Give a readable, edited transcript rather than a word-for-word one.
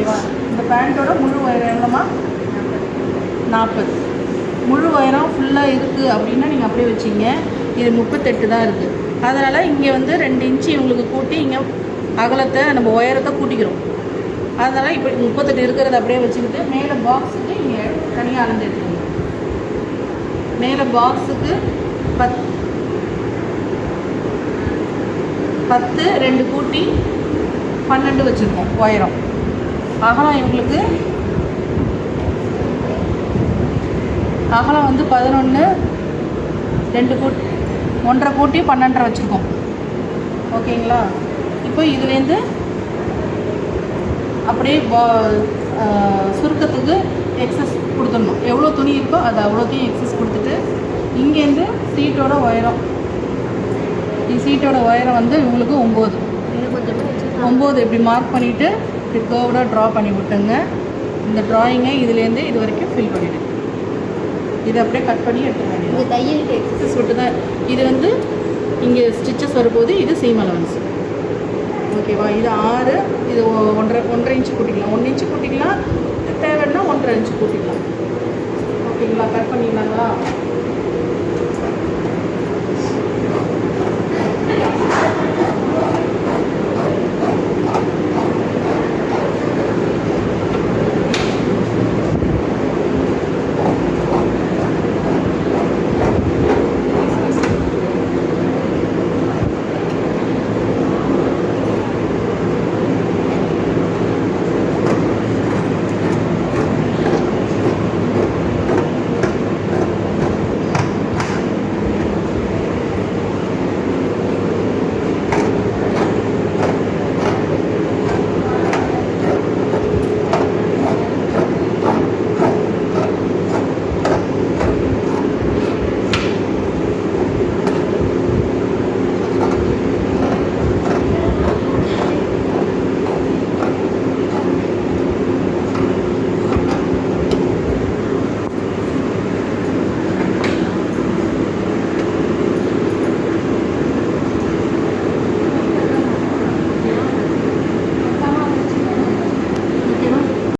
ஓகேவா? இந்த பேண்ட்டோட முழு உயரம் எவ்வளோமா? 40. முழு உயரம் ஃபுல்லாக இருக்குது அப்படின்னா நீங்கள் அப்படியே வச்சிங்க. இது 38 தான் இருக்குது. அதனால் இங்கே வந்து 2 இன்ச்சு இவங்களுக்கு கூட்டி இங்கே அகலத்தை நம்ம உயரத்தை கூட்டிக்கிறோம். அதனால் இப்போ 38 இருக்கிறத அப்படியே வச்சுக்கிட்டு மேலே பாக்ஸுக்கு இங்கே தனியாக அளந்து எடுத்துக்கணும். மேலே பாக்ஸுக்கு 10 2 கூட்டி 12 வச்சுருக்கோம் உயரம். அகலம் இவங்களுக்கு அகலம் வந்து 11 2 கூட்டி 1.5 கூட்டி 12 வச்சுருக்கோம். ஓகேங்களா? இப்போ இதுலேருந்து அப்படியே சுருக்கத்துக்கு எக்ஸஸ் கொடுத்துடணும். எவ்வளோ துணி இருக்கோ அது அவ்வளோத்தையும் எக்ஸஸ் கொடுத்துட்டு இங்கேருந்து சீட்டோட உயரம், சீட்டோட உயரம் வந்து இவங்களுக்கு 9 இப்படி மார்க் பண்ணிவிட்டு இப்படி கர்வ்டாக ட்ரா பண்ணி விட்டுங்க. இந்த ட்ராயிங்கை இதுலேருந்து இது வரைக்கும் ஃபில் பண்ணிவிடு. இதை அப்படியே கட் பண்ணி எடுத்துக்க வேண்டியது. இந்த தையலுக்கு எக்ஸஸ் விட்டு தான் இது வந்து இங்கே ஸ்டிச்சஸ் வரும்போது இது சீம் அலவன்ஸ். ஓகேவா? இது 6, இது 1.5 இன்ச்சு கூட்டிக்கலாம். 1 இன்ச்சு கூட்டிக்கலாம், தேவைன்னா 1.5 இன்ச்சு கூட்டிக்கலாம். ஓகேங்களா? கட் பண்ணிக்கலாங்களா?